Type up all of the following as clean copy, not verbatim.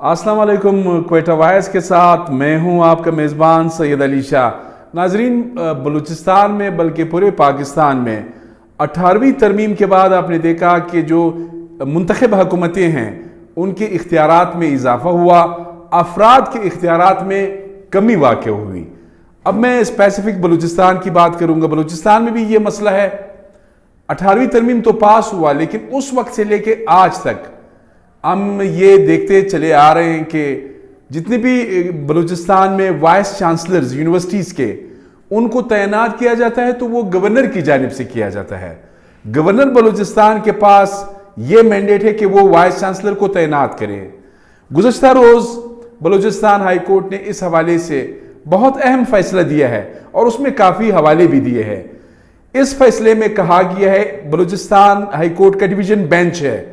السلام علیکم، کوئٹہ وائس کے ساتھ میں ہوں آپ کا میزبان سید علی شاہ۔ ناظرین، بلوچستان میں بلکہ پورے پاکستان میں 18ویں ترمیم کے بعد آپ نے دیکھا کہ جو منتخب حکومتیں ہیں ان کے اختیارات میں اضافہ ہوا، افراد کے اختیارات میں کمی واقع ہوئی۔ اب میں اسپیسیفک بلوچستان کی بات کروں گا۔ بلوچستان میں بھی یہ مسئلہ ہے۔ 18ویں ترمیم تو پاس ہوا، لیکن اس وقت سے لے کے آج تک ہم یہ دیکھتے چلے آ رہے ہیں کہ جتنے بھی بلوچستان میں وائس چانسلرز یونیورسٹیز کے ان کو تعینات کیا جاتا ہے تو وہ گورنر کی جانب سے کیا جاتا ہے۔ گورنر بلوچستان کے پاس یہ مینڈیٹ ہے کہ وہ وائس چانسلر کو تعینات کرے۔ گزشتہ روز بلوچستان ہائی کورٹ نے اس حوالے سے بہت اہم فیصلہ دیا ہے اور اس میں کافی حوالے بھی دیے ہیں۔ اس فیصلے میں کہا گیا ہے، بلوچستان ہائی کورٹ کا ڈویژن بینچ ہے،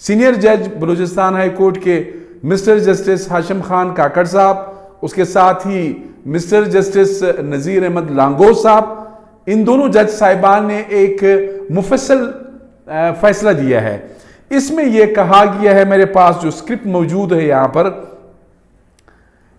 سینئر جج بلوچستان ہائی کورٹ کے مسٹر جسٹس ہاشم خان کاکڑ صاحب، اس کے ساتھ ہی مسٹر جسٹس نذیر احمد لانگو صاحب، ان دونوں جج صاحبان نے ایک مفصل فیصلہ دیا ہے۔ اس میں یہ کہا گیا ہے، میرے پاس جو اسکرپٹ موجود ہے یہاں پر،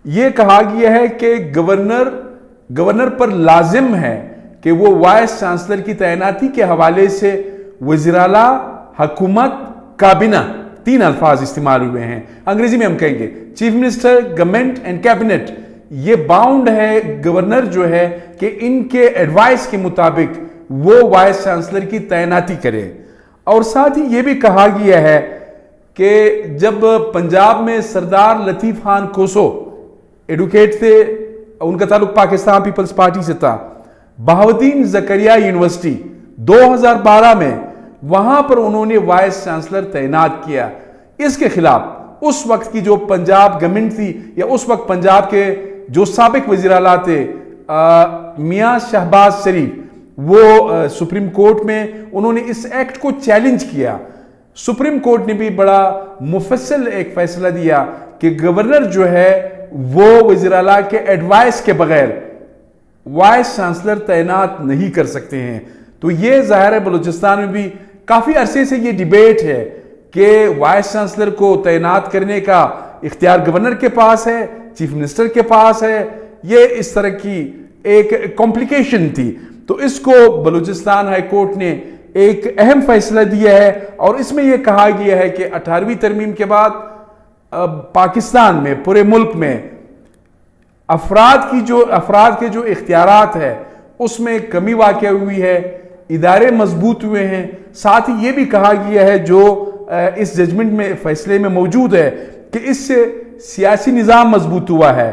یہ کہا گیا ہے کہ گورنر پر لازم ہے کہ وہ وائس چانسلر کی تعیناتی کے حوالے سے وزیر اعلیٰ، حکومت، کابینہ، 3 الفاظ استعمال ہوئے ہیں، انگریزی میں ہم کہیں گے chief minister, government and cabinet, یہ باؤنڈ ہے گورنر جو ہے کہ ان کے ایڈوائس کے مطابق وہ وائس چانسلر کی تعیناتی کرے۔ اور ساتھ ہی یہ بھی کہا گیا ہے کہ جب پنجاب میں سردار لطیف خان کوسو ایڈوکیٹ تھے، ان کا تعلق پاکستان پیپلز پارٹی سے تھا، بہاؤالدین زکریا یونیورسٹی 2012 میں وہاں پر انہوں نے وائس چانسلر تعینات کیا۔ اس کے خلاف اس وقت کی جو پنجاب گورنمنٹ تھی، یا اس وقت پنجاب کے جو سابق وزیر اعلیٰ تھے میاں شہباز شریف، وہ سپریم کورٹ میں انہوں نے اس ایکٹ کو چیلنج کیا۔ سپریم کورٹ نے بھی بڑا مفصل ایک فیصلہ دیا کہ گورنر جو ہے وہ وزیر اعلیٰ کے ایڈوائس کے بغیر وائس چانسلر تعینات نہیں کر سکتے ہیں۔ تو یہ ظاہر ہے بلوچستان میں بھی کافی عرصے سے یہ ڈیبیٹ ہے کہ وائس چانسلر کو تعینات کرنے کا اختیار گورنر کے پاس ہے، چیف منسٹر کے پاس ہے۔ یہ اس طرح کی ایک کمپلیکیشن تھی، تو اس کو بلوچستان ہائی کورٹ نے ایک اہم فیصلہ دیا ہے، اور اس میں یہ کہا گیا ہے کہ 18ویں ترمیم کے بعد پاکستان میں، پورے ملک میں افراد کے جو اختیارات ہے اس میں کمی واقع ہوئی ہے، ادارے مضبوط ہوئے ہیں۔ ساتھ ہی یہ بھی کہا گیا ہے، جو اس ججمنٹ میں فیصلے میں موجود ہے، کہ اس سے سیاسی نظام مضبوط ہوا ہے،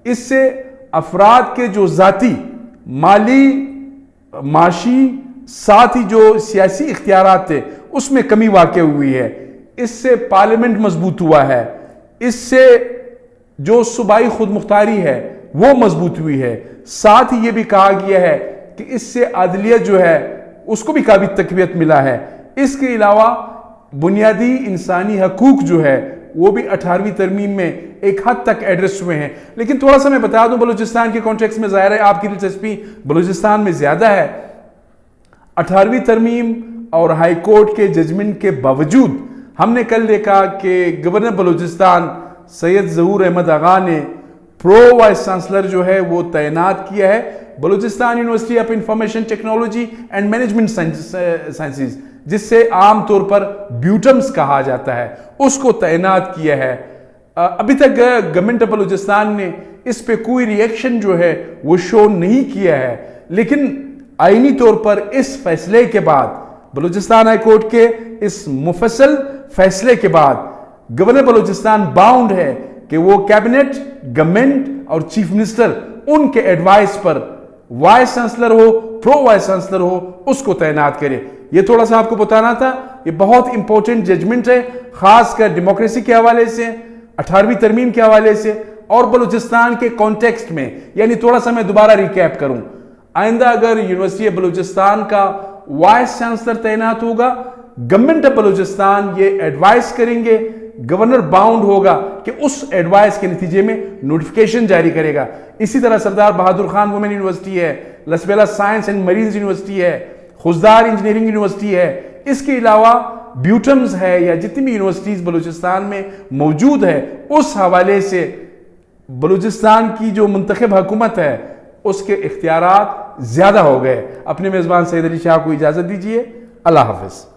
اس سے افراد کے جو ذاتی، مالی، معاشی، ساتھ ہی جو سیاسی اختیارات تھے اس میں کمی واقع ہوئی ہے، اس سے پارلیمنٹ مضبوط ہوا ہے، اس سے جو صوبائی خود مختاری ہے وہ مضبوط ہوئی ہے۔ ساتھ ہی یہ بھی کہا گیا ہے کہ اس سے عدلیہ جو ہے اس کو بھی کافی تقویت ملا ہے۔ اس کے علاوہ بنیادی انسانی حقوق جو ہے وہ بھی 18ویں ترمیم میں ایک حد تک ایڈریس ہوئے ہیں۔ لیکن تھوڑا سا میں بتا دوں، بلوچستان کے کانٹیکس میں ظاہر ہے آپ کی دلچسپی بلوچستان میں زیادہ ہے۔ 18ویں ترمیم اور ہائی کورٹ کے ججمنٹ کے باوجود ہم نے کل دیکھا کہ گورنر بلوچستان سید ظہور احمد آغا نے پرو وائس چانسلر جو ہے وہ تعینات کیا ہے Balochistan university of information technology and management sciences, جس سے عام طور پر بیوٹمز کہا جاتا ہے، اس کو تعینات کیا ہے۔ ابھی تک گورنمنٹ آف بلوچستان نے اس پہ کوئی ری ایکشن جو ہے وہ شو نہیں کیا ہے، لیکن آئینی طور پر اس فیصلے کے بعد، بلوچستان ہائی کورٹ کے اس مفصل فیصلے کے بعد، گورنر بلوچستان باؤنڈ ہے کہ وہ کیبنٹ، گورنمنٹ اور چیف منسٹر ان کے ایڈوائس پر وائس چانسلر ہو، پرو وائس چانسلر ہو، اس کو تعینات کرے۔ یہ تھوڑا سا آپ کو بتانا تھا، یہ بہت امپورٹنٹ ججمنٹ ہے، خاص کر ڈیموکریسی کے حوالے سے، 18ویں ترمیم کے حوالے سے، اور بلوچستان کے کانٹیکسٹ میں۔ یعنی تھوڑا سا میں دوبارہ ریکیپ کروں، آئندہ اگر یونیورسٹی بلوچستان کا وائس چانسلر تعینات ہوگا، گورنمنٹ آف بلوچستان یہ ایڈوائس کریں گے، گورنر باؤنڈ ہوگا کہ اس ایڈوائس کے نتیجے میں نوٹیفیکیشن جاری کرے گا۔ اسی طرح سردار بہادر خان وومن یونیورسٹی ہے، لسبیلا سائنس اینڈ مریز یونیورسٹی ہے، خوزدار انجینئرنگ یونیورسٹی ہے، اس کے علاوہ بیوٹمز ہے یا جتنی بھی یونیورسٹیز بلوچستان میں موجود ہے، اس حوالے سے بلوچستان کی جو منتخب حکومت ہے اس کے اختیارات زیادہ ہو گئے۔ اپنے میزبان سید علی شاہ کو اجازت دیجیے، اللہ حافظ۔